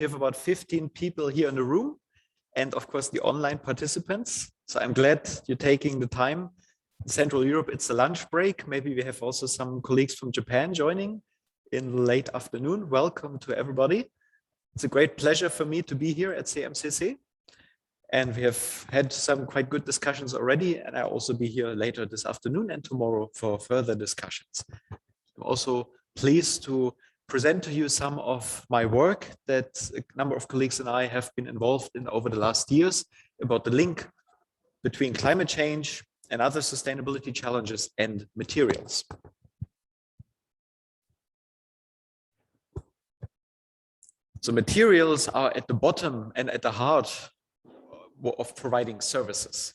We have about 15 people here in the room, and of course the online participants. So I'm glad you're taking the time. In Central Europe, it's a lunch break. Maybe we have also some colleagues from Japan joining in the late afternoon. Welcome to everybody. It's a great pleasure for me to be here at CMCC. And we have had some quite good discussions already, and I'll also be here later this afternoon and tomorrow for further discussions. I'm also pleased to present to you some of my work that a number of colleagues and I have been involved in over the last years about the link between climate change and other sustainability challenges and materials. So materials are at the bottom and at the heart of providing services.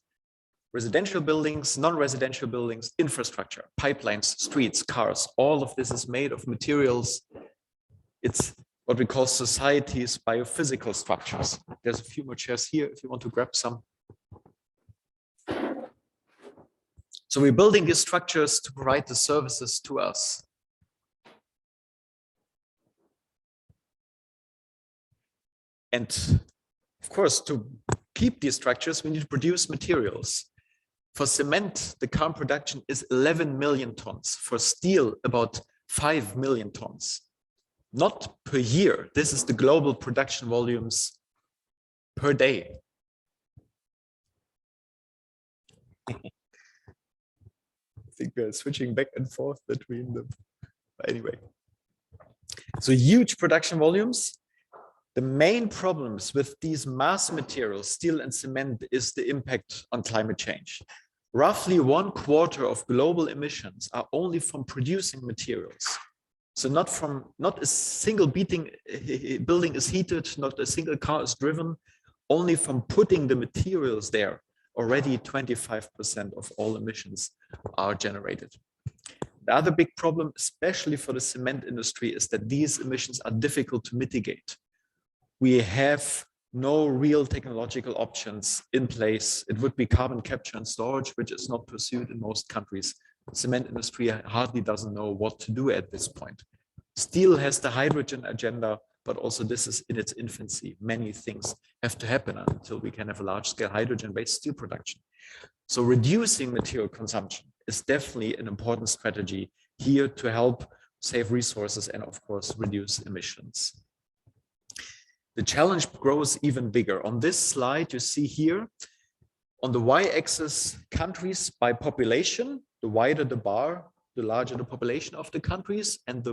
Residential buildings, non-residential buildings, infrastructure, pipelines, streets, cars, all of this is made of materials. It's what we call society's biophysical structures. There's a few more chairs here if you want to grab some. So we're building these structures to provide the services to us. And of course, to keep these structures, we need to produce materials. For cement, the current production is 11 million tons. For steel, about 5 million tons. Not per year. This is the global production volumes per day. I think we're switching back and forth between them. But anyway, so huge production volumes. The main problems with these mass materials, steel and cement, is the impact on climate change. Roughly 1/4 of global emissions are only from producing materials. So not a single building is heated, not a single car is driven, only from putting the materials there. Already 25% of all emissions are generated. The other big problem, especially for the cement industry, is that these emissions are difficult to mitigate. We have no real technological options in place. It would be carbon capture and storage, which is not pursued in most countries. The cement industry hardly doesn't know what to do at this point. Steel has the hydrogen agenda, but also this is in its infancy. Many things have to happen until we can have a large-scale hydrogen-based steel production. So reducing material consumption is definitely an important strategy here to help save resources and, of course, reduce emissions. The challenge grows even bigger. On this slide, you see here, on the y-axis, countries by population. The wider the bar, the larger the population of the countries, and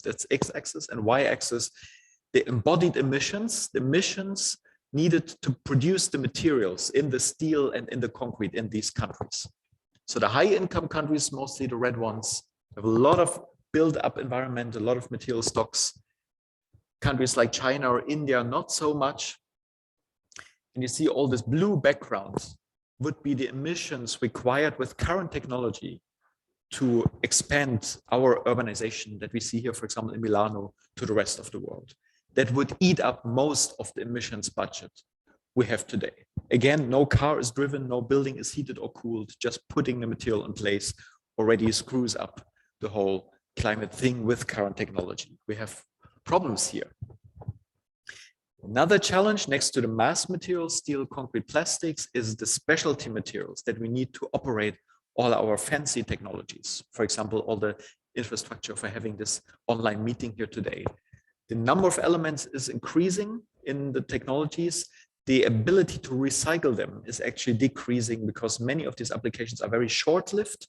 that's x-axis, and y-axis, the embodied emissions, the emissions needed to produce the materials in the steel and in the concrete in these countries. So the high-income countries, mostly the red ones, have a lot of built-up environment, a lot of material stocks. Countries like China or India, not so much. And you see all this blue background would be the emissions required with current technology to expand our urbanization that we see here, for example, in Milano, to the rest of the world. That would eat up most of the emissions budget we have today. Again, no car is driven, no building is heated or cooled. Just putting the material in place already screws up the whole climate thing with current technology. We have problems here. Another challenge next to the mass materials, steel, concrete, plastics, is the specialty materials that we need to operate all our fancy technologies. For example, all the infrastructure for having this online meeting here today. The number of elements is increasing in the technologies. The ability to recycle them is actually decreasing because many of these applications are very short-lived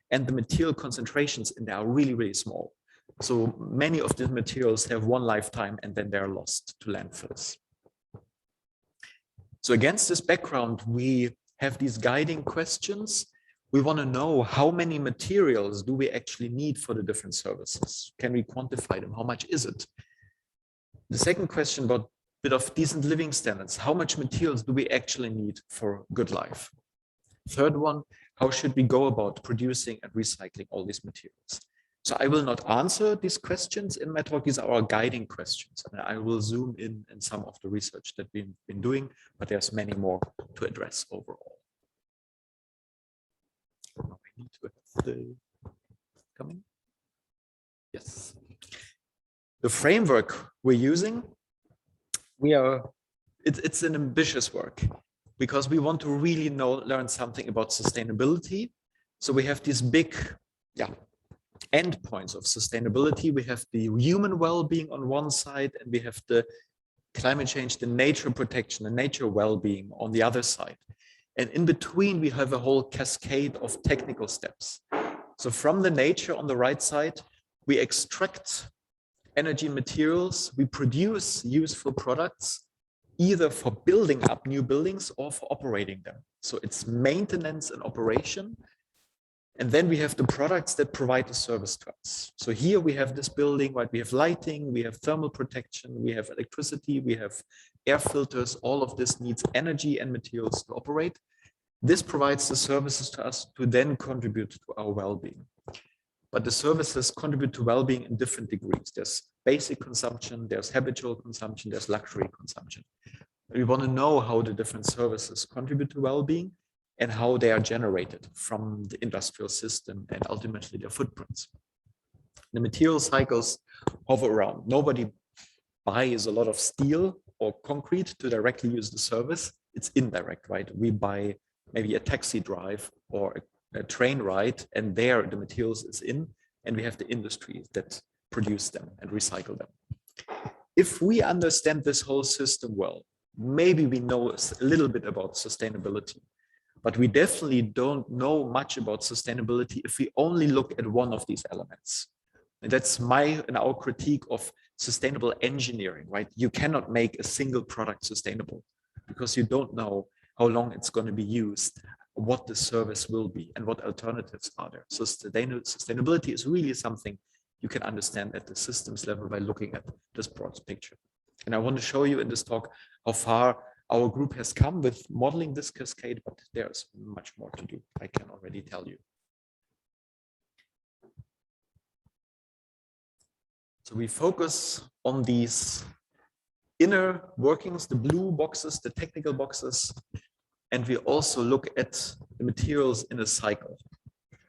and the material concentrations in there are really, really small. So many of these materials have one lifetime and then they're lost to landfills. So against this background, we have these guiding questions. We want to know how many materials do we actually need for the different services? Can we quantify them? How much is it? The second question about a bit of decent living standards. How much materials do we actually need for good life? Third one, how should we go about producing and recycling all these materials? So I will not answer these questions in my talk. These are our guiding questions. And I will zoom in some of the research that we've been doing, but there's many more to address overall. Now I need to have the coming. Yes. The framework we're using it's an ambitious work because we want to really learn something about sustainability. So we have these big endpoints of sustainability. We have the human well-being on one side, and we have the climate change, the nature protection, the nature well-being on the other side. And in between, we have a whole cascade of technical steps. So from the nature on the right side, we extract energy materials, we produce useful products, either for building up new buildings or for operating them. So it's maintenance and operation. And then we have the products that provide a service to us. So here we have this building, right? We have lighting, we have thermal protection, we have electricity, we have air filters. All of this needs energy and materials to operate. This provides the services to us to then contribute to our well-being. But the services contribute to well-being in different degrees. There's basic consumption, there's habitual consumption, there's luxury consumption. We want to know how the different services contribute to well-being and how they are generated from the industrial system and ultimately their footprints. The material cycles hover around. Nobody buys a lot of steel or concrete to directly use the service. It's indirect, right? We buy maybe a taxi drive or a train ride, and there the materials is in, and we have the industries that produce them and recycle them. If we understand this whole system well, maybe we know a little bit about sustainability, but we definitely don't know much about sustainability if we only look at one of these elements. And that's my and our critique of sustainable engineering, right? You cannot make a single product sustainable because you don't know how long it's going to be used, what the service will be, and what alternatives are there. So sustainability is really something you can understand at the systems level by looking at this broad picture. And I want to show you in this talk how far our group has come with modeling this cascade, but there's much more to do, I can already tell you. So we focus on these inner workings, the blue boxes, the technical boxes, and we also look at the materials in a cycle,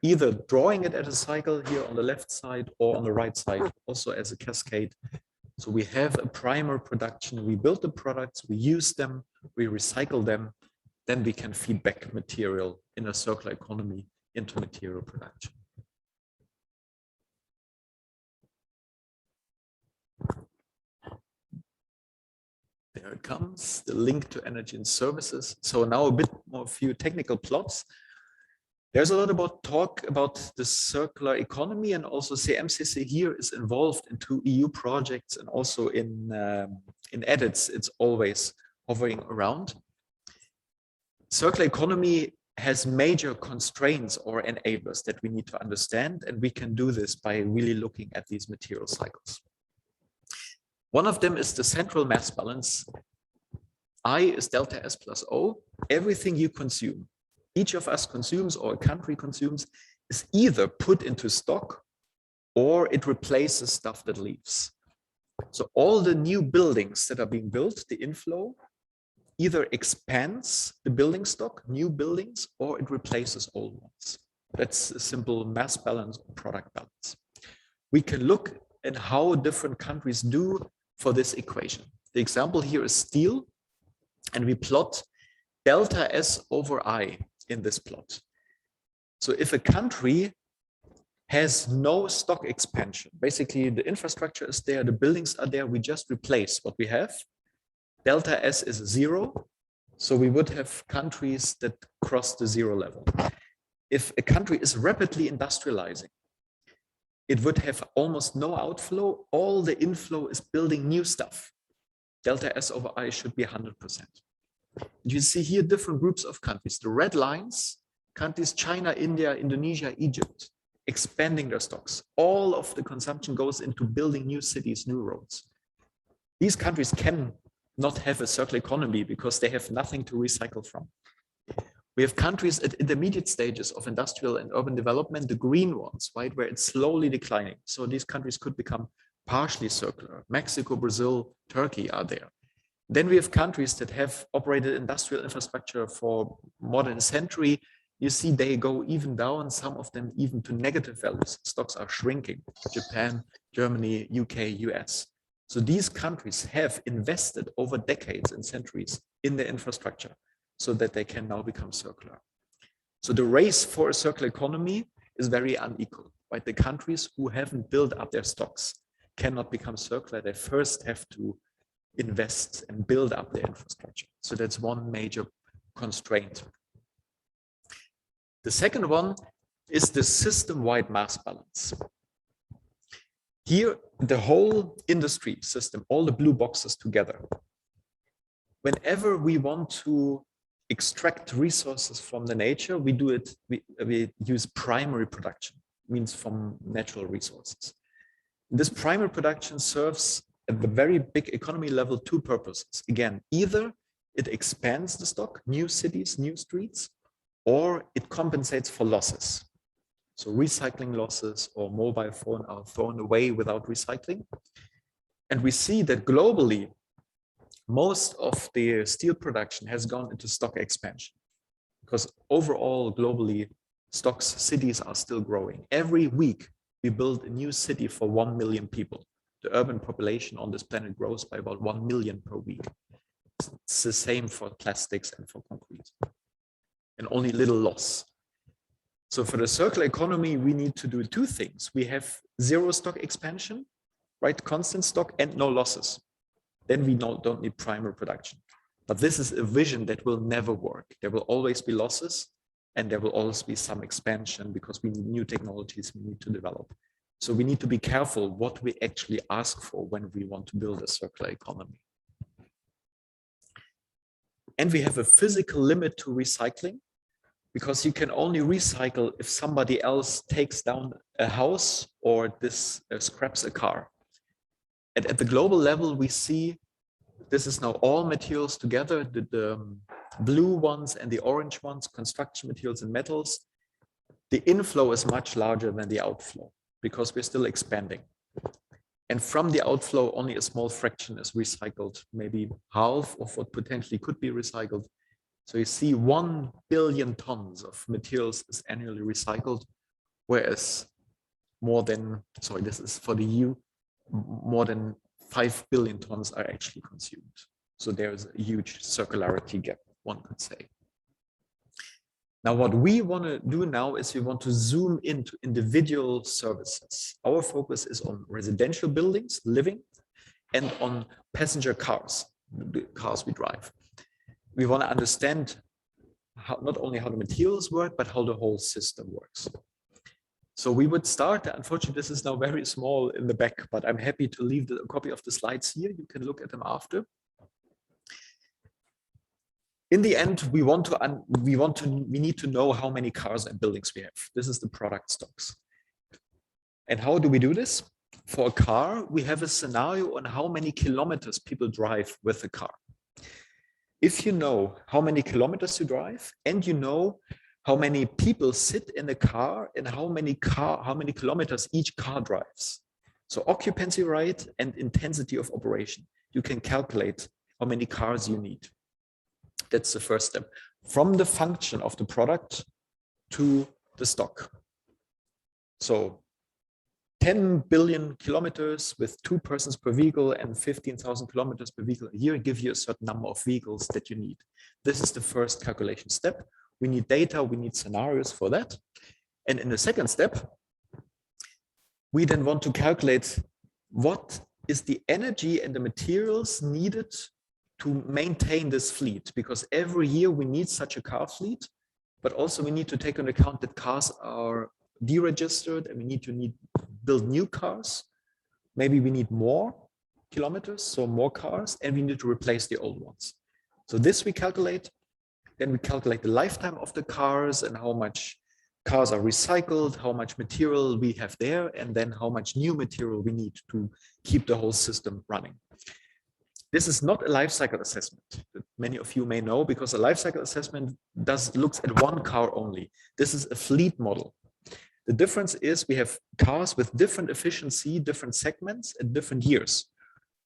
either drawing it at a cycle here on the left side or on the right side, also as a cascade. So we have a primer production, we build the products, we use them, we recycle them, then we can feed back material in a circular economy into material production. There it comes, the link to energy and services. So now a bit more, a few technical plots. There's a lot about talk about the circular economy, and also CMCC here is involved in 2 EU projects, and also in EDITS, it's always hovering around. Circular economy has major constraints or enablers that we need to understand, and we can do this by really looking at these material cycles. One of them is the central mass balance. I is delta S plus O. Everything you consume, each of us consumes or a country consumes, is either put into stock or it replaces stuff that leaves. So all the new buildings that are being built, the inflow, either expands the building stock, new buildings, or it replaces old ones. That's a simple mass balance or product balance. We can look at how different countries do for this equation. The example here is steel, and we plot delta S over I in this plot. So if a country has no stock expansion, basically the infrastructure is there, the buildings are there, we just replace what we have. Delta S is 0, so we would have countries that cross the 0 level. If a country is rapidly industrializing, it would have almost no outflow. All the inflow is building new stuff. Delta S over I should be 100%. You see here different groups of countries. The red lines, countries China, India, Indonesia, Egypt, expanding their stocks. All of the consumption goes into building new cities, new roads. These countries can not have a circular economy because they have nothing to recycle from. We have countries at intermediate stages of industrial and urban development, the green ones, right, where it's slowly declining. So these countries could become partially circular. Mexico, Brazil, Turkey are there. Then we have countries that have operated industrial infrastructure for more than a century. You see they go even down, some of them even to negative values. Stocks are shrinking. Japan, Germany, UK, US. So these countries have invested over decades and centuries in their infrastructure so that they can now become circular. So the race for a circular economy is very unequal, right? The countries who haven't built up their stocks cannot become circular. They first have to invest and build up their infrastructure. So that's one major constraint. The second one is the system-wide mass balance. Here, the whole industry system, all the blue boxes together, whenever we want to extract resources from the nature, we do it, we use primary production, means from natural resources. This primary production serves at the very big economy level two purposes. Again, either it expands the stock, new cities, new streets, or it compensates for losses. So recycling losses or mobile phone are thrown away without recycling. And we see that globally, most of the steel production has gone into stock expansion because overall globally stocks, cities are still growing. Every week we build a new city for 1 million people. The urban population on this planet grows by about 1 million per week. It's the same for plastics and for concrete, and only little loss. So for the circular economy, we need to do two things. We have zero stock expansion, right? Constant stock and no losses. Then we don't need primary production. But this is a vision that will never work. There will always be losses and there will always be some expansion because we need new technologies we need to develop. So we need to be careful what we actually ask for when we want to build a circular economy. And we have a physical limit to recycling, because you can only recycle if somebody else takes down a house or scraps a car. And at the global level, we see this is now all materials together, the blue ones and the orange ones, construction materials and metals. The inflow is much larger than the outflow because we're still expanding. And from the outflow, only a small fraction is recycled, maybe half of what potentially could be recycled. So you see 1 billion tons of materials is annually recycled, whereas more than, sorry, this is for the EU, more than 5 billion tons are actually consumed. So there is a huge circularity gap, one could say. Now, what we want to do now is we want to zoom into individual services. Our focus is on residential buildings, living, and on passenger cars, the cars we drive. We want to understand how, not only how the materials work, but how the whole system works. So we would start, unfortunately, this is now very small in the back, but I'm happy to leave a copy of the slides here. You can look at them after. In the end, we need to know how many cars and buildings we have. This is the product stocks. And how do we do this? For a car, we have a scenario on how many kilometers people drive with a car. If you know how many kilometers you drive and you know how many people sit in the car and how many kilometers each car drives. So occupancy rate and intensity of operation. You can calculate how many cars you need. That's the first step. From the function of the product to the stock. So 10 billion kilometers with 2 persons per vehicle and 15,000 kilometers per vehicle a year give you a certain number of vehicles that you need. This is the first calculation step. We need data, we need scenarios for that. And in the second step, we then want to calculate what is the energy and the materials needed to maintain this fleet, because every year we need such a car fleet, but also we need to take into account that cars are deregistered and we need to build new cars. Maybe we need more kilometers, so more cars, and we need to replace the old ones. So this we calculate. Then we calculate the lifetime of the cars and how much cars are recycled, how much material we have there, and then how much new material we need to keep the whole system running. This is not a life cycle assessment that many of you may know, because a life cycle assessment looks at one car only. This is a fleet model. The difference is we have cars with different efficiency, different segments at different years.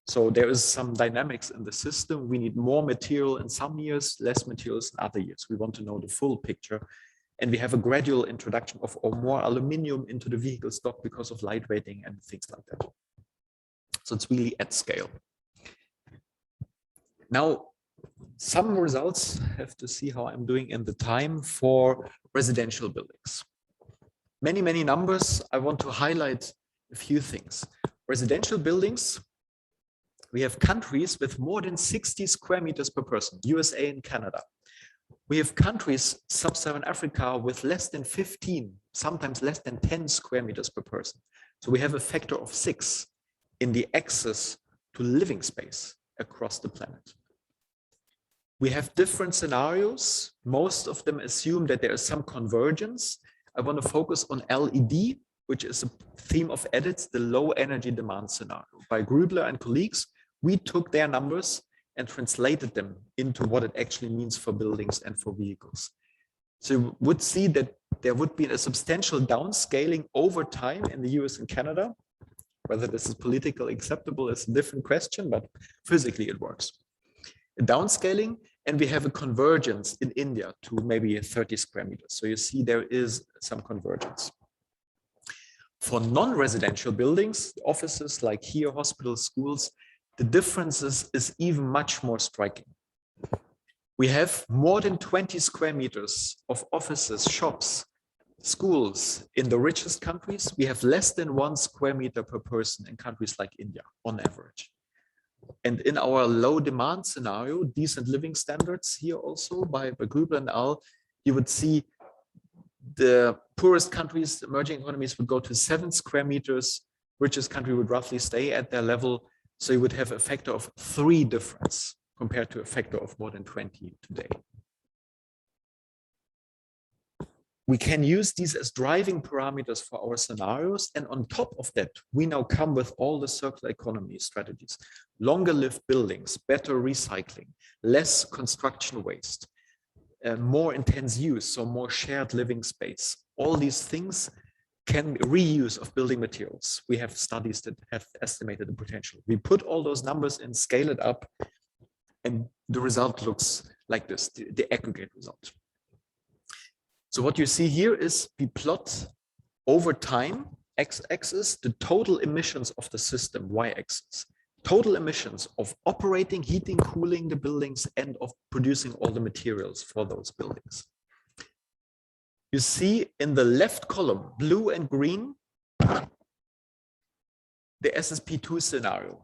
So there is some dynamics in the system. We need more material in some years, less materials in other years. We want to know the full picture. And we have a gradual introduction of more aluminum into the vehicle stock because of lightweighting and things like that. So it's really at scale. Now, some results, have to see how I'm doing in the time for residential buildings. Many, many numbers. I want to highlight a few things. Residential buildings, we have countries with more than 60 square meters per person, USA and Canada. We have countries, sub-Saharan Africa, with less than 15, sometimes less than 10 square meters per person. So we have a factor of 6 in the access to living space across the planet. We have different scenarios. Most of them assume that there is some convergence. I want to focus on LED, which is a theme of EDITS, the low energy demand scenario. By Grubler and colleagues, we took their numbers and translated them into what it actually means for buildings and for vehicles. So you would see that there would be a substantial downscaling over time in the US and Canada. Whether this is politically acceptable is a different question, but physically it works. A downscaling, and we have a convergence in India to maybe 30 square meters. So you see there is some convergence. For non-residential buildings, offices like here, hospitals, schools, the differences is even much more striking. We have more than 20 square meters of offices, shops, schools in the richest countries. We have less than 1 square meter per person in countries like India on average. And in our low demand scenario, decent living standards here also by Grubler and al., you would see the poorest countries, emerging economies would go to 7 square meters, richest country would roughly stay at their level. So you would have a factor of 3 difference compared to a factor of more than 20 today. We can use these as driving parameters for our scenarios. And on top of that, we now come with all the circular economy strategies, longer lived buildings, better recycling, less construction waste, more intense use, so more shared living space. All these things can reuse of building materials. We have studies that have estimated the potential. We put all those numbers and scale it up, and the result looks like this, the aggregate result. So what you see here is we plot over time, x-axis, the total emissions of the system, y-axis, total emissions of operating, heating, cooling the buildings, and of producing all the materials for those buildings. You see in the left column, blue and green, the SSP2 scenario,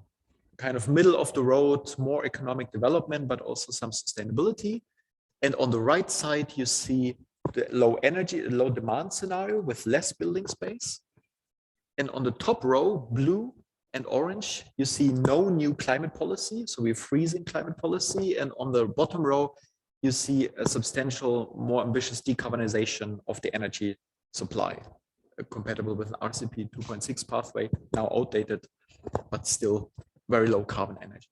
kind of middle of the road, more economic development, but also some sustainability. And on the right side, you see the low energy, low demand scenario with less building space. And on the top row, blue and orange, you see no new climate policy. So we're freezing climate policy. And on the bottom row, you see a substantial, more ambitious decarbonization of the energy supply, compatible with an RCP 2.6 pathway, now outdated, but still very low carbon energy.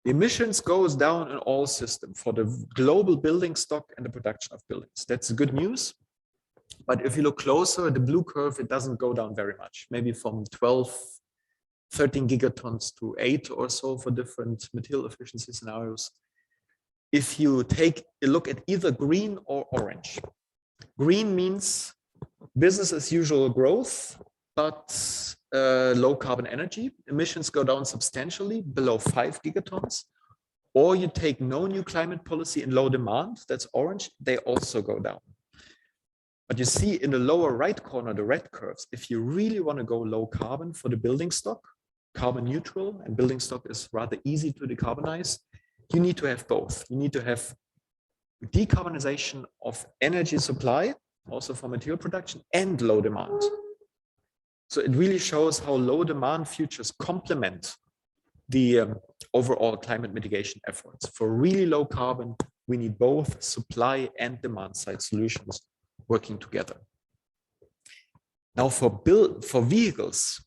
The emissions goes down in all systems for the global building stock and the production of buildings. That's good news. But if you look closer, the blue curve, it doesn't go down very much, maybe from 12, 13 gigatons to 8 or so for different material efficiency scenarios. If you take a look at either green or orange, green means business as usual growth, but low carbon energy. Emissions go down substantially below 5 gigatons. Or you take no new climate policy in low demand, that's orange, they also go down. But you see in the lower right corner, the red curves, if you really want to go low carbon for the building stock, carbon neutral, and building stock is rather easy to decarbonize, you need to have both. You need to have decarbonization of energy supply, also for material production, and low demand. So it really shows how low demand futures complement the overall climate mitigation efforts. For really low carbon, we need both supply and demand side solutions working together. Now for vehicles,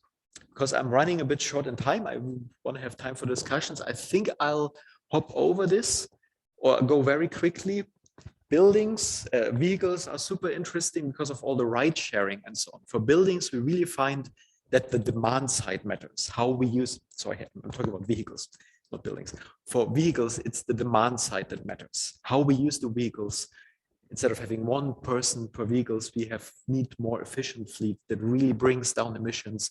because I'm running a bit short in time, I want to have time for discussions. I think I'll hop over this or go very quickly. Buildings, vehicles are super interesting because of all the ride sharing and so on. For buildings, we really find that the demand side matters. How we use, sorry, I'm talking about vehicles, not buildings. For vehicles, it's the demand side that matters. How we use the vehicles. Instead of having 1 person per vehicles, we need more efficient fleet that really brings down emissions.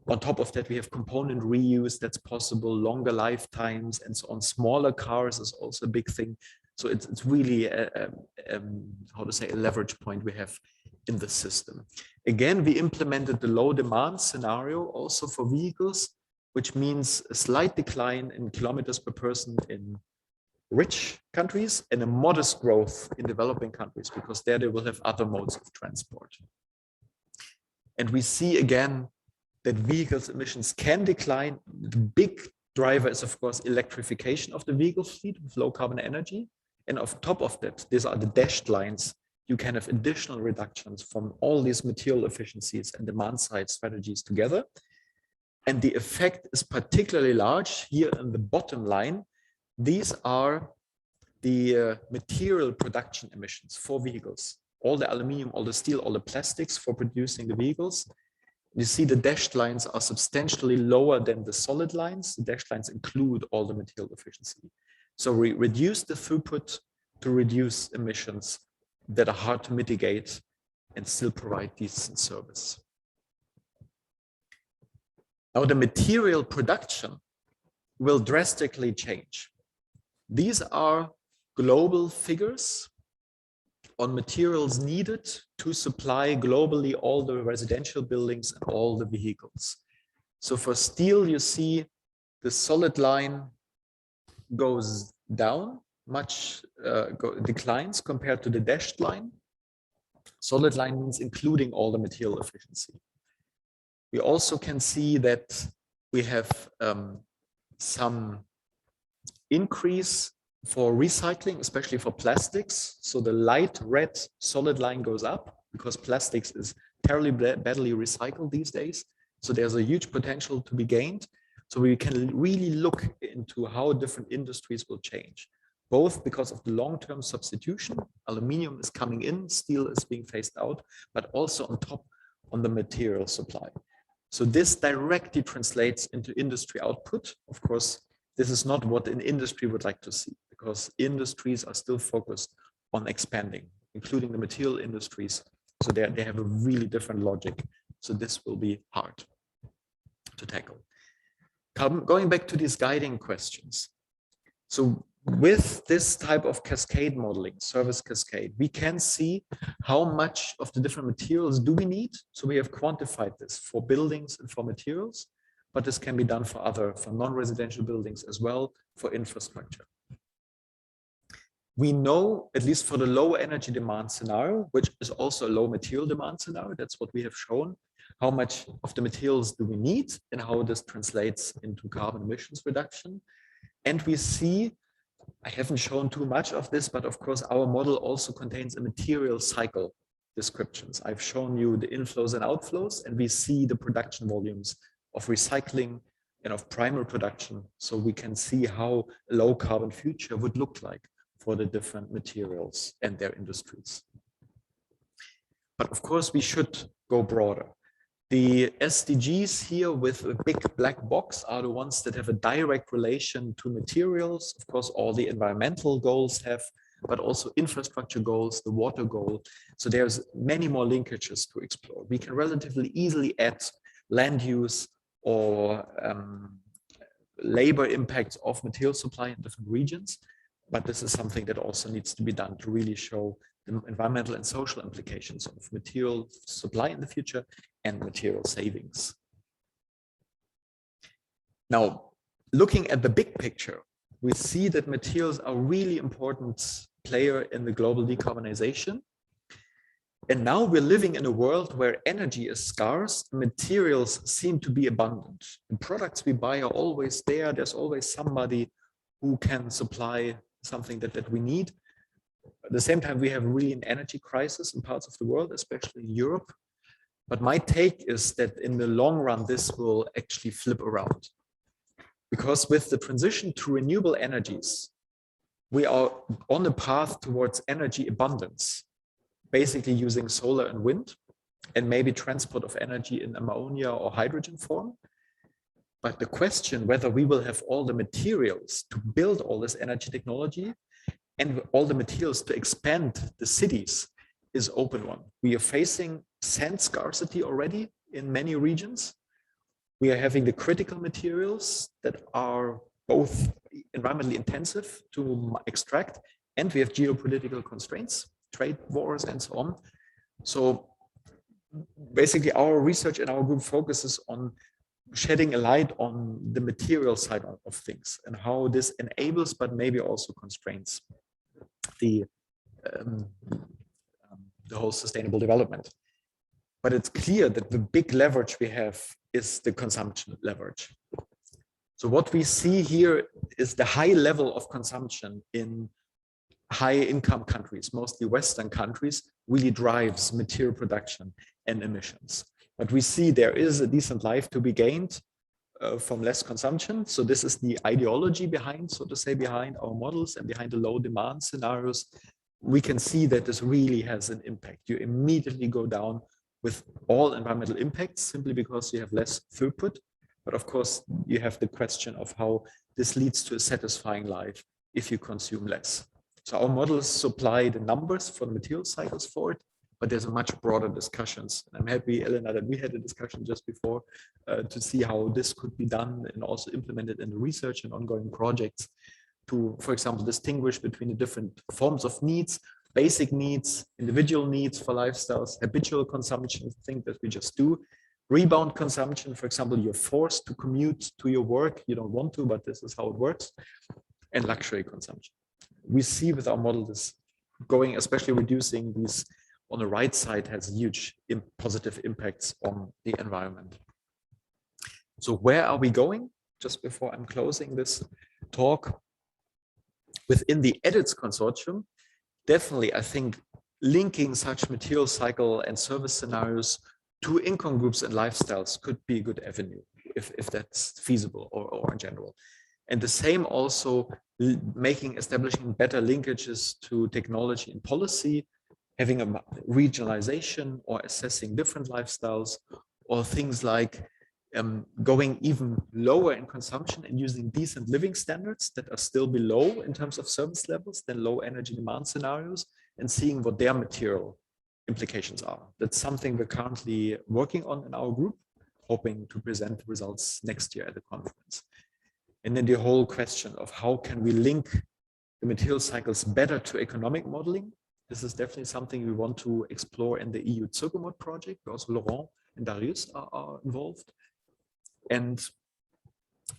On top of that, we have component reuse that's possible, longer lifetimes, and so on. Smaller cars is also a big thing. So it's really how to say, a leverage point we have in the system. Again, we implemented the low demand scenario also for vehicles, which means a slight decline in kilometers per person in rich countries and a modest growth in developing countries, because there they will have other modes of transport. And we see again that vehicles emissions can decline. The big driver is, of course, electrification of the vehicle fleet with low carbon energy. And on top of that, these are the dashed lines. You can have additional reductions from all these material efficiencies and demand side strategies together. And the effect is particularly large here in the bottom line. These are the material production emissions for vehicles. All the aluminum, all the steel, all the plastics for producing the vehicles. You see the dashed lines are substantially lower than the solid lines. The dashed lines include all the material efficiency. So we reduce the throughput to reduce emissions that are hard to mitigate and still provide decent service. Now the material production will drastically change. These are global figures on materials needed to supply globally all the residential buildings and all the vehicles. So for steel, you see the solid line goes down, much declines compared to the dashed line. Solid line means including all the material efficiency. We also can see that we have some increase for recycling, especially for plastics. So the light red solid line goes up because plastics is terribly badly recycled these days. So there's a huge potential to be gained. So we can really look into how different industries will change, both because of the long-term substitution. Aluminium is coming in, steel is being phased out, but also on top on the material supply. So this directly translates into industry output. Of course, this is not what an industry would like to see, because industries are still focused on expanding, including the material industries. So they have a really different logic. So this will be hard to tackle. Going back to these guiding questions. So with this type of cascade modeling, service cascade, we can see how much of the different materials do we need. So we have quantified this for buildings and for materials, but this can be done for non-residential buildings as well, for infrastructure. We know, at least for the low energy demand scenario, which is also a low material demand scenario, that's what we have shown, how much of the materials do we need and how this translates into carbon emissions reduction. And we see, I haven't shown too much of this, but of course our model also contains a material cycle descriptions. I've shown you the inflows and outflows, and we see the production volumes of recycling and of primary production. So we can see how a low carbon future would look like for the different materials and their industries. But of course we should go broader. The SDGs here with a big black box are the ones that have a direct relation to materials. Of course, all the environmental goals have, but also infrastructure goals, the water goal. So there's many more linkages to explore. We can relatively easily add land use or labor impacts of material supply in different regions. But this is something that also needs to be done to really show the environmental and social implications of material supply in the future and material savings. Now, looking at the big picture, we see that materials are a really important player in the global decarbonization. And now we're living in a world where energy is scarce, materials seem to be abundant. The products we buy are always there. There's always somebody who can supply something that we need. At the same time, we have really an energy crisis in parts of the world, especially in Europe. But my take is that in the long run, this will actually flip around. Because with the transition to renewable energies, we are on the path towards energy abundance, basically using solar and wind, and maybe transport of energy in ammonia or hydrogen form. But the question whether we will have all the materials to build all this energy technology and all the materials to expand the cities is open one. We are facing sand scarcity already in many regions. We are having the critical materials that are both environmentally intensive to extract, and we have geopolitical constraints, trade wars, and so on. So basically, our research and our group focuses on shedding a light on the material side of things and how this enables, but maybe also constrains the whole sustainable development. But it's clear that the big leverage we have is the consumption leverage. So what we see here is the high level of consumption in high income countries, mostly Western countries, really drives material production and emissions. But we see there is a decent life to be gained from less consumption. So this is the ideology behind, so to say, behind our models and behind the low demand scenarios. We can see that this really has an impact. You immediately go down with all environmental impacts simply because you have less throughput. But of course, you have the question of how this leads to a satisfying life if you consume less. So our models supply the numbers for the material cycles for it, but there's a much broader discussions. And I'm happy, Elena, that we had a discussion just before to see how this could be done and also implemented in the research and ongoing projects to, for example, distinguish between the different forms of needs, basic needs, individual needs for lifestyles, habitual consumption, things that we just do, rebound consumption, for example, you're forced to commute to your work, you don't want to, but this is how it works, and luxury consumption. We see with our model this going, especially reducing these on the right side has huge positive impacts on the environment. So where are we going? Just before I'm closing this talk, within the EDITS consortium, definitely, I think linking such material cycle and service scenarios to income groups and lifestyles could be a good avenue if that's feasible or in general. And the same also establishing better linkages to technology and policy, having a regionalization or assessing different lifestyles, or things like going even lower in consumption and using decent living standards that are still below in terms of service levels than low energy demand scenarios, and seeing what their material implications are. That's something we're currently working on in our group, hoping to present the results next year at the conference. And then the whole question of how can we link the material cycles better to economic modeling. This is definitely something we want to explore in the EU Circumod project. Also Laurent and Darius are involved. And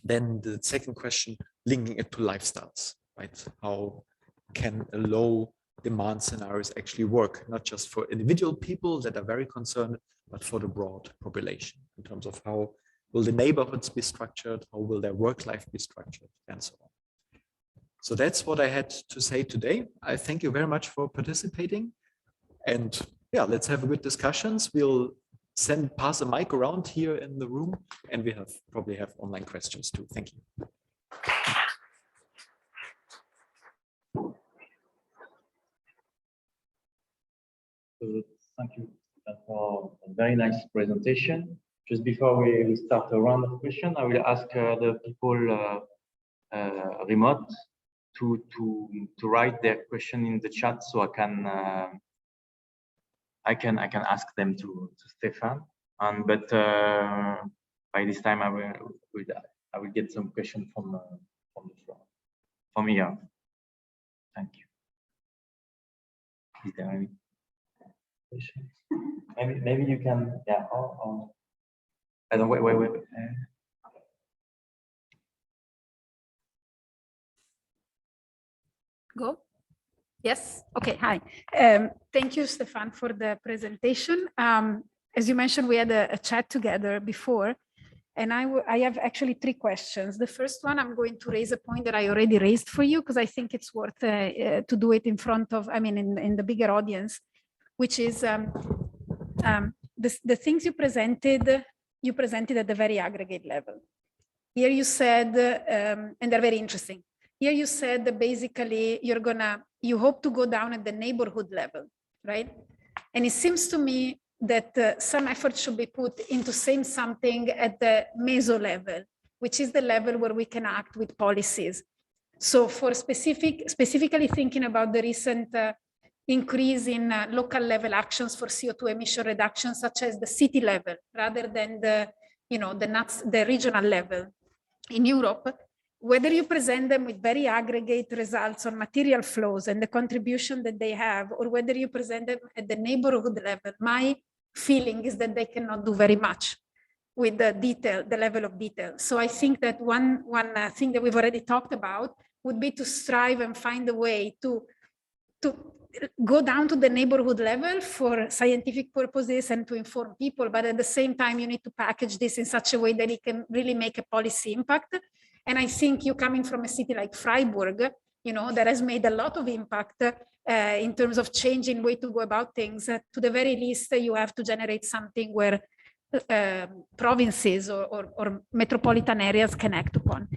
then the second question, linking it to lifestyles, right? How can a low demand scenarios actually work, not just for individual people that are very concerned, but for the broad population in terms of how will the neighborhoods be structured, how will their work life be structured, and so on. So that's what I had to say today. I thank you very much for participating. And yeah, let's have a good discussions. We'll pass a mic around here in the room, and we probably have online questions too. Thank you. Thank you for a very nice presentation. Just before we start a round of questions, I will ask the people remote to write their question in the chat, so I can ask them to Stefan. But by this time I will get some questions from the floor, from here. Thank you. Is there any question? Maybe you can, yeah. I don't wait. Go. Yes. Okay. Hi. Thank you, Stefan, for the presentation. As you mentioned, we had a chat together before, and I have actually 3 questions. The first one, I'm going to raise a point that I already raised for you, because I think it's worth to do it in front of, in the bigger audience, which is the things you presented at the very aggregate level. Here you said, and they're very interesting. Here you said that basically you hope to go down at the neighborhood level, right? And it seems to me that some effort should be put into saying something at the meso level, which is the level where we can act with policies. So for specifically thinking about the recent increase in local level actions for CO2 emission reduction, such as the city level, rather than the you know, the regional level in Europe, whether you present them with very aggregate results on material flows and the contribution that they have, or whether you present them at the neighborhood level, my feeling is that they cannot do very much with the detail, the level of detail. So I think that one thing that we've already talked about would be to strive and find a way to go down to the neighborhood level for scientific purposes and to inform people, but at the same time, you need to package this in such a way that it can really make a policy impact. And I think you coming from a city like Freiburg, you know, that has made a lot of impact in terms of changing way to go about things. To the very least, you have to generate something where provinces or metropolitan areas can act upon.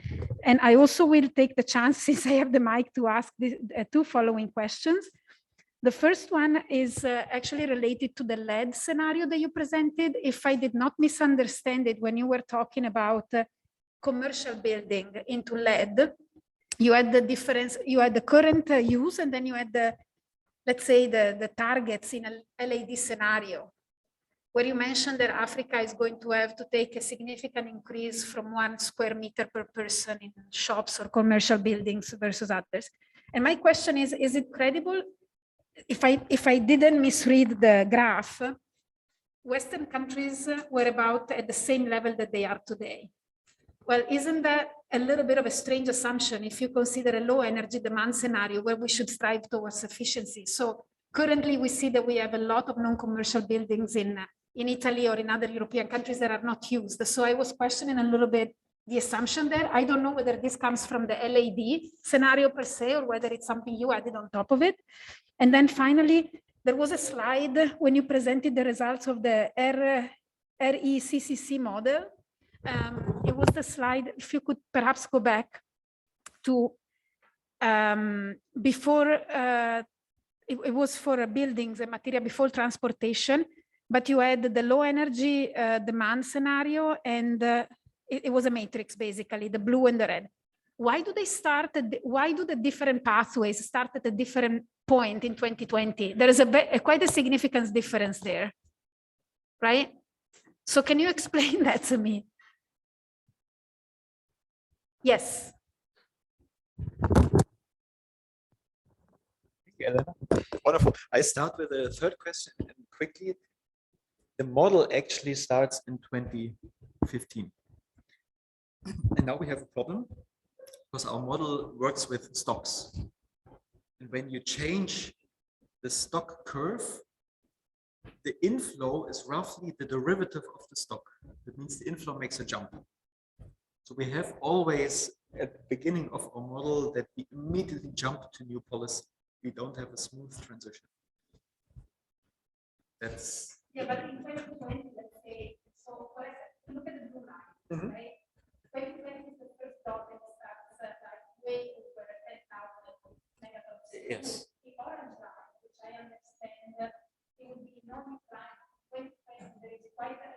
And I also will take the chance, since I have the mic, to ask the two following questions. The first one is actually related to the LED scenario that you presented. If I did not misunderstand it, when you were talking about commercial building into LED, you had the difference, you had the current use, and then you had the, let's say, the targets in a LED scenario, where you mentioned that Africa is going to have to take a significant increase from 1 square meter per person in shops or commercial buildings versus others. And my question is it credible? If I didn't misread the graph, Western countries were about at the same level that they are today. Well, isn't that a little bit of a strange assumption if you consider a low energy demand scenario where we should strive towards sufficiency? So currently we see that we have a lot of non-commercial buildings in Italy or in other European countries that are not used. So I was questioning a little bit the assumption there. I don't know whether this comes from the LAD scenario per se, or whether it's something you added on top of it. And then finally, there was a slide when you presented the results of the RECCC model. It was the slide, if you could perhaps go back to before, it was for buildings and material before transportation, but you had the low energy demand scenario, and it was a matrix basically, the blue and the red. Why do they start, why do the different pathways start at a different point in 2020? There is quite a significant difference there, right? So can you explain that to me? Yes. Wonderful. I start with the third question and quickly. The model actually starts in 2015. And now we have a problem because our model works with stocks. And when you change the stock curve, the inflow is roughly the derivative of the stock. That means the inflow makes a jump. So we have always at the beginning of our model that we immediately jump to new policy. We don't have a smooth transition. That's yeah, but in 2020, let's say, so for example, look at the blue line, right? 2020 is the first dot that starts like way over 10,000 megatones. yes. The orange line, which I understand, it would be non-decline. 2020, there is quite a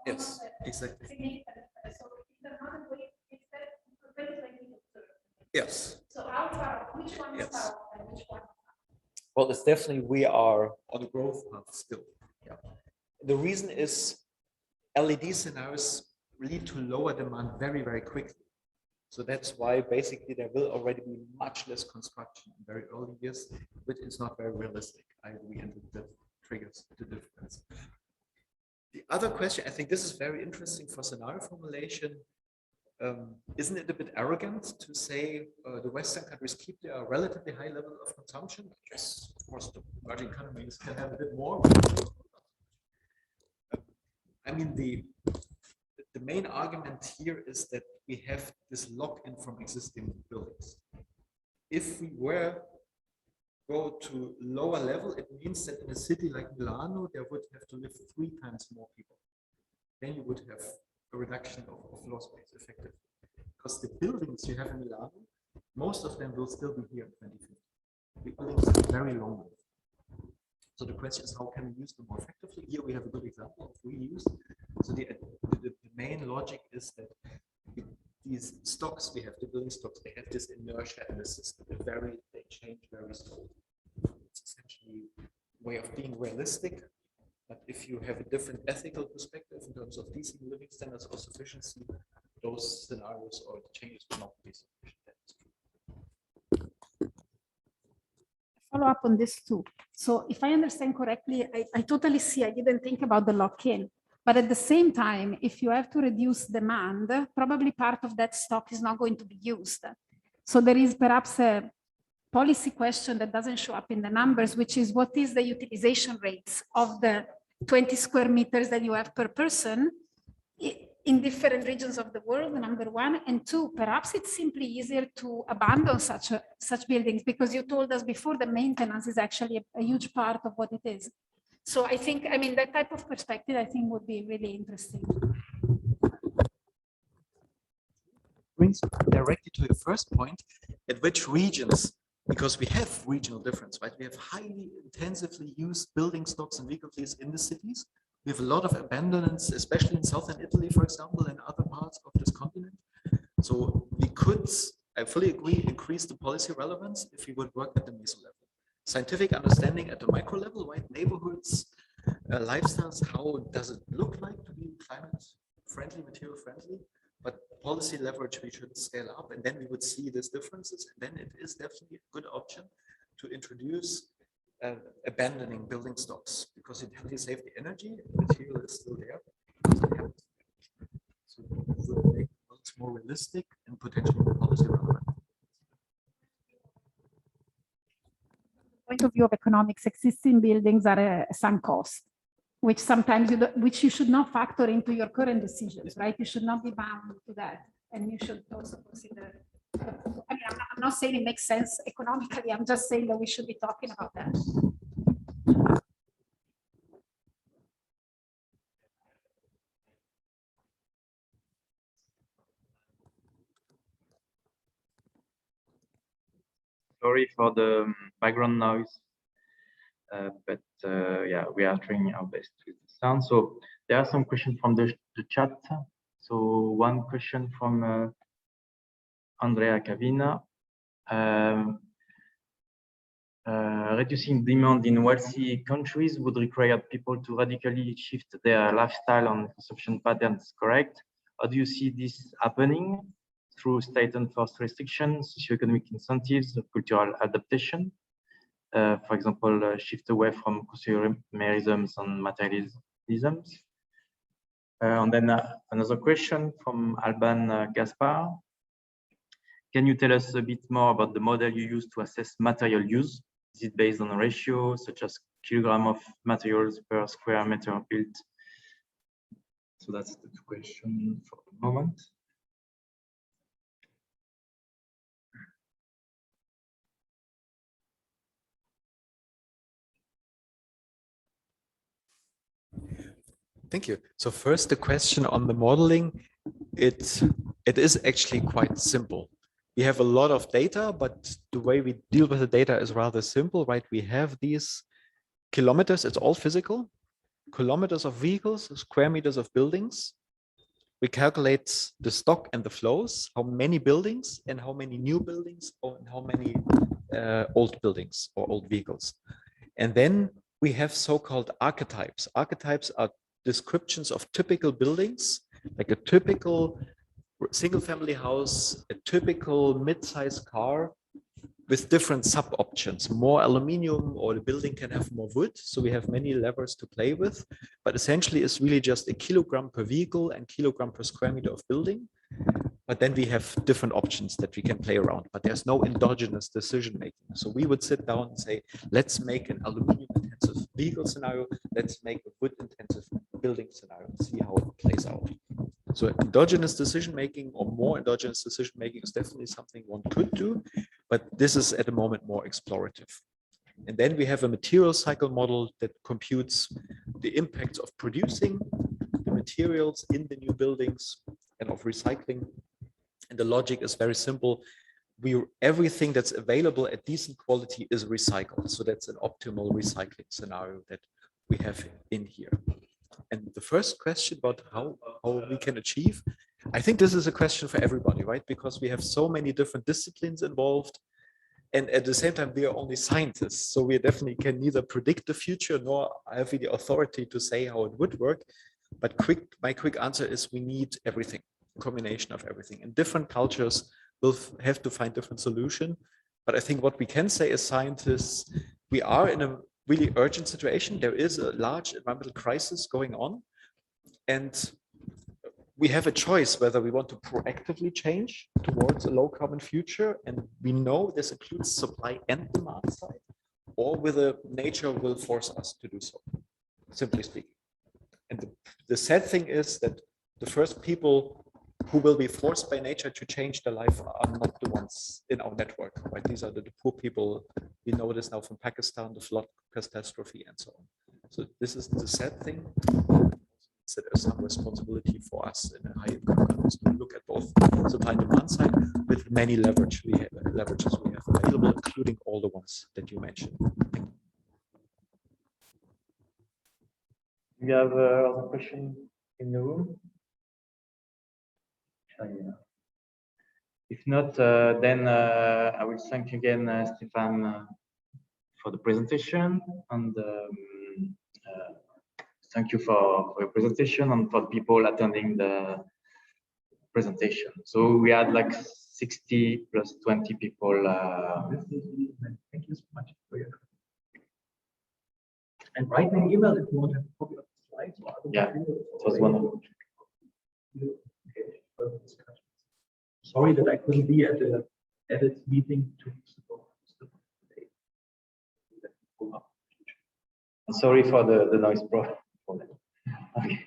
yes, exactly. Significant. So it's another way. It's that 2020. Yes. So how far? Which one is Yes. out and which one? Well, it's definitely we are on a growth path still. Yeah. The reason is LED scenarios lead to lower demand very, very quickly. So that's why basically there will already be much less construction in very early years, which is not very realistic. I agree, and that triggers the difference. The other question, I think this is very interesting for scenario formulation. Isn't it a bit arrogant to say the Western countries keep their relatively high level of consumption? Yes, of course, the emerging economies can have a bit more. I mean, the main argument here is that we have this lock-in from existing buildings. If we were go to lower level, it means that in a city like Milano, there would have to live 3 times more people. Then you would have a reduction of floor space effectively. Because the buildings you have in Milano, most of them will still be here in 2050. The buildings are very long. So the question is, how can we use them more effectively? Here we have a good example of reuse. So the main logic is that these stocks, we have the building stocks, they have this inertia in the system. They change very slowly. It's essentially a way of being realistic. But if you have a different ethical perspective in terms of decent living standards or sufficiency, those scenarios or changes will not be sufficient. Follow up on this too. So if I understand correctly, I totally see, I didn't think about the lock-in, but at the same time, if you have to reduce demand, probably part of that stock is not going to be used. So there is perhaps a policy question that doesn't show up in the numbers, which is what is the utilization rates of the 20 square meters that you have per person in different regions of the world, number one, and two, perhaps it's simply easier to abandon such buildings, because you told us before the maintenance is actually a huge part of what it is. So I think, I mean, that type of perspective, I think would be really interesting. Brings directly to your first point, at which regions, because we have regional difference, right? We have highly intensively used building stocks and vehicle fleets in the cities. We have a lot of abandonments, especially in southern Italy, for example, and other parts of this continent. So we could, I fully agree, increase the policy relevance if we would work at the meso level. Scientific understanding at the micro level, right? Neighborhoods, lifestyles, how does it look like to be climate friendly, material friendly? But policy leverage we should scale up, and then we would see these differences. And then it is definitely a good option to introduce abandoning building stocks, because it helps save the energy. Material is still there. So it would make it more realistic and potentially more policy relevant. Point of view of economics, existing buildings are a sunk cost, which sometimes which you should not factor into your current decisions, right? You should not be bound to that, and you should also consider. I mean, I'm not saying it makes sense economically. I'm just saying that we should be talking about that. Sorry for the background noise, but yeah, we are trying our best with the sound. So there are some questions from the chat. So one question from Andrea Cavina. Reducing demand in wealthy countries would require people to radically shift their lifestyle and consumption patterns, correct? How do you see this happening? Through state-enforced restrictions, socioeconomic incentives, cultural adaptation? For example, shift away from consumerisms and materialisms. And then another question from Alban Gaspar. Can you tell us a bit more about the model you use to assess material use? Is it based on a ratio such as kilogram of materials per square meter built? So that's the question for the moment. Thank you. So first, the question on the modeling, it is actually quite simple. We have a lot of data, but the way we deal with the data is rather simple, right? We have these kilometers, it's all physical, kilometers of vehicles, square meters of buildings. We calculate the stock and the flows, how many buildings and how many new buildings, and how many old buildings or old vehicles. And then we have so-called archetypes. Archetypes are descriptions of typical buildings, like a typical single-family house, a typical mid-sized car with different sub-options, more aluminium, or the building can have more wood. So we have many levers to play with, but essentially it's really just a kilogram per vehicle and kilogram per square meter of building. But then we have different options that we can play around, but there's no endogenous decision making. So we would sit down and say, let's make an aluminium intensive vehicle scenario. Let's make a wood intensive building scenario and see how it plays out. So endogenous decision making or more endogenous decision making is definitely something one could do, but this is at the moment more explorative. And then we have a material cycle model that computes the impacts of producing the materials in the new buildings and of recycling. And the logic is very simple. Everything that's available at decent quality is recycled. So that's an optimal recycling scenario that we have in here. And the first question about how we can achieve, I think this is a question for everybody, right? Because we have so many different disciplines involved. And at the same time, we are only scientists. So we definitely can neither predict the future nor have the authority to say how it would work. But my quick answer is we need everything, a combination of everything. And different cultures will have to find different solution. But I think what we can say as scientists, we are in a really urgent situation. There is a large environmental crisis going on. And we have a choice whether we want to proactively change towards a low carbon future. And we know this includes supply and demand side, or whether nature will force us to do so, simply speaking. And the sad thing is that the first people who will be forced by nature to change their life are not the ones in our network, right? These are the poor people. We know this now from Pakistan, the flood catastrophe and so on. So this is the sad thing. So there's some responsibility for us in a high income countries to look at both supply and demand side with many leverages we have available, including all the ones that you mentioned. You have a question in the room? If not, then I will thank again Stefan for the presentation, and thank you for your presentation and for the people attending the presentation. So we had like 60 plus 20 people. Thank you so much for your. And write me an email if you want to have a copy of the slides. Yeah, it was wonderful. Sorry that I couldn't be at the edit meeting 2 weeks ago. Sorry for the noise problem. Okay.